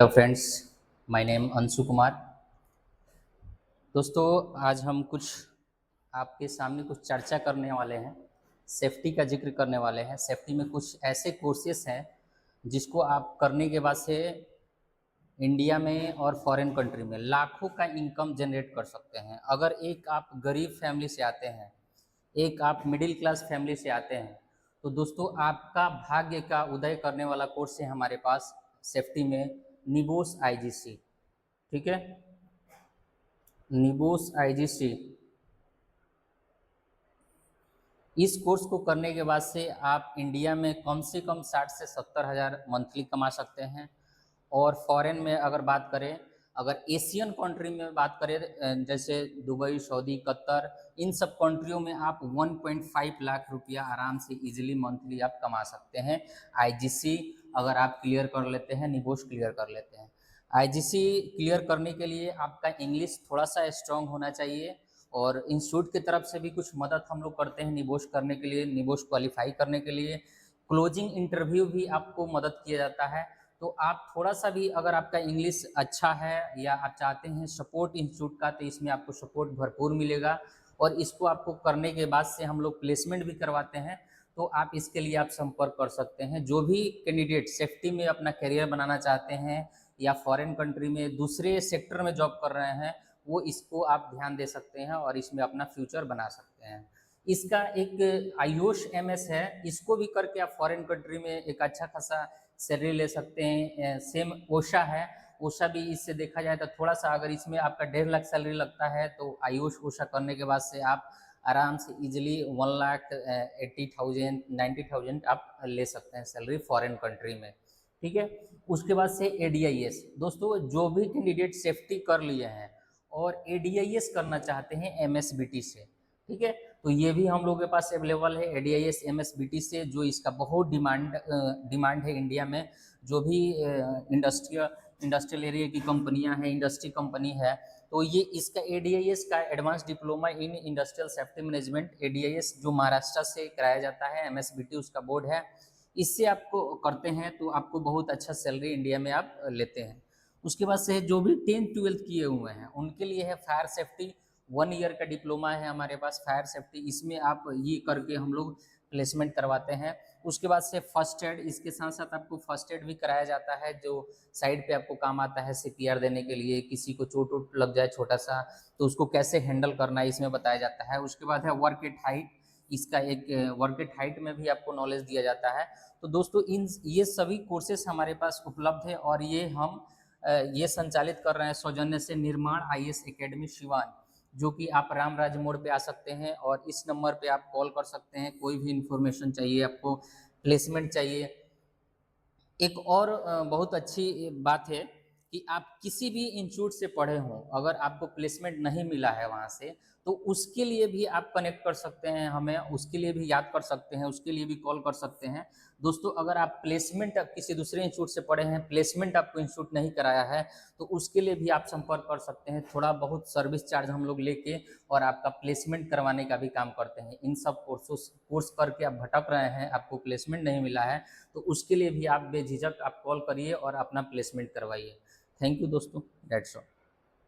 Hello friends, my name Anshu Kumar. दोस्तों, आज हम कुछ आपके सामने कुछ चर्चा करने वाले हैं। सेफ्टी का जिक्र करने वाले हैं। सेफ्टी में कुछ ऐसे कोर्सेस हैं जिसको आप करने के बाद से इंडिया में और फॉरेन कंट्री में लाखों का इनकम जनरेट कर सकते हैं। अगर एक आप गरीब फैमिली से आते हैं, एक आप मिडिल क्लास फैमिली से आते हैं, तो दोस्तों आपका भाग्य का उदय करने वाला कोर्स है हमारे पास सेफ्टी में, निबोस आईजीसी। ठीक है, निबोस आईजीसी। इस कोर्स को करने के बाद से आप इंडिया में कम से कम 60 से 70 हज़ार मंथली कमा सकते हैं। और फॉरेन में अगर बात करें, अगर एशियन कंट्री में बात करें, जैसे दुबई, सऊदी, कतर, इन सब कंट्रियों में आप 1.5 लाख रुपया आराम से इजीली मंथली आप कमा सकते हैं। आईजीसी अगर आप क्लियर कर लेते हैं, निबोस क्लियर कर लेते हैं। आईजीसी क्लियर करने के लिए आपका इंग्लिश थोड़ा सा स्ट्रांग होना चाहिए, और इंस्टीट्यूट की तरफ से भी कुछ मदद हम लोग करते हैं निबोस करने के लिए, निबोस क्वालिफाई करने के लिए। क्लोजिंग इंटरव्यू भी आपको मदद किया जाता है। तो आप थोड़ा सा भी अगर आपका इंग्लिश अच्छा है या आप चाहते हैं सपोर्ट इंस्टीट्यूट का, तो इसमें आपको सपोर्ट भरपूर मिलेगा। और इसको आपको करने के बाद से हम लोग प्लेसमेंट भी करवाते हैं। तो आप इसके लिए आप संपर्क कर सकते हैं। जो भी कैंडिडेट सेफ्टी में अपना करियर बनाना चाहते हैं या फॉरेन कंट्री में दूसरे सेक्टर में जॉब कर रहे हैं, वो इसको आप ध्यान दे सकते हैं और इसमें अपना फ्यूचर बना सकते हैं। इसका एक आयुष एमएस है, इसको भी करके आप फॉरेन कंट्री में एक अच्छा खासा सैलरी ले सकते हैं। सेम ओशा है, ओशा भी इससे देखा जाए तो थोड़ा सा, अगर इसमें आपका 1.5 लाख सैलरी लगता है, तो आयुष ओशा करने के बाद से आप आराम से इजीली 1,80,000 90,000 आप ले सकते हैं सैलरी फॉरेन कंट्री में। ठीक है, उसके बाद से एडीआईएस। दोस्तों, जो भी कैंडिडेट सेफ्टी कर लिए हैं और एडीआईएस करना चाहते हैं एमएसबीटी से, ठीक है, तो ये भी हम लोगों के पास अवेलेबल है एडीआईएस एमएसबीटी से, जो इसका बहुत डिमांड है इंडिया में। जो भी इंडस्ट्रियल एरिया की कंपनियां हैं, इंडस्ट्री कंपनी है, तो ये इसका एडीआईएस का advance diploma in industrial safety management, ADIS जो महाराष्ट्र से कराया जाता है, एमएसबीटी उसका बोर्ड है। इससे आपको करते हैं तो आपको बहुत अच्छा सैलरी इंडिया में आप लेते हैं। उसके बाद से जो भी 10th-12th किए हुए हैं उनके लिए है फायर सेफ्टी, 1 ईयर का डिप्लोमा है हमारे पास फायर सेफ्टी। इसमें आप ये करके हम लोग प्लेसमेंट करवाते हैं। उसके बाद से फर्स्ट एड, इसके साथ साथ आपको फर्स्ट एड भी कराया जाता है, जो साइड पे आपको काम आता है सीपीआर देने के लिए। किसी को चोट वोट लग जाए छोटा सा, तो उसको कैसे हैंडल करना है इसमें बताया जाता है। उसके बाद है वर्क एट हाइट, इसका एक वर्क एट हाइट में भी आपको नॉलेज दिया जाता है। तो दोस्तों, इन ये सभी कोर्सेस हमारे पास उपलब्ध है, और ये हम ये संचालित कर रहे हैं सौजन्य से निर्माण आईएएस एकेडमी शिवान, जो कि आप रामराज मोड़ पे आ सकते हैं और इस नंबर पे आप कॉल कर सकते हैं। कोई भी इंफॉर्मेशन चाहिए आपको, प्लेसमेंट चाहिए। एक और बहुत अच्छी बात है कि आप किसी भी इंस्टीट्यूट से पढ़े हों, अगर आपको प्लेसमेंट नहीं मिला है वहाँ से, तो उसके लिए भी आप कनेक्ट कर सकते हैं हमें, उसके लिए भी याद कर सकते हैं, उसके लिए भी कॉल कर सकते हैं। दोस्तों, अगर आप प्लेसमेंट किसी दूसरे इंस्टीट्यूट से पढ़े हैं, प्लेसमेंट आपको इंस्टीट्यूट नहीं कराया है, तो उसके लिए भी आप संपर्क कर सकते हैं। थोड़ा बहुत सर्विस चार्ज हम लोग लेके और आपका प्लेसमेंट करवाने का भी काम करते हैं। इन सब कोर्स करके आप भटक रहे हैं, आपको प्लेसमेंट नहीं मिला है, तो उसके लिए भी आप बेझिझक आप कॉल करिए और अपना प्लेसमेंट करवाइए। थैंक यू दोस्तों, दैट्स ऑल।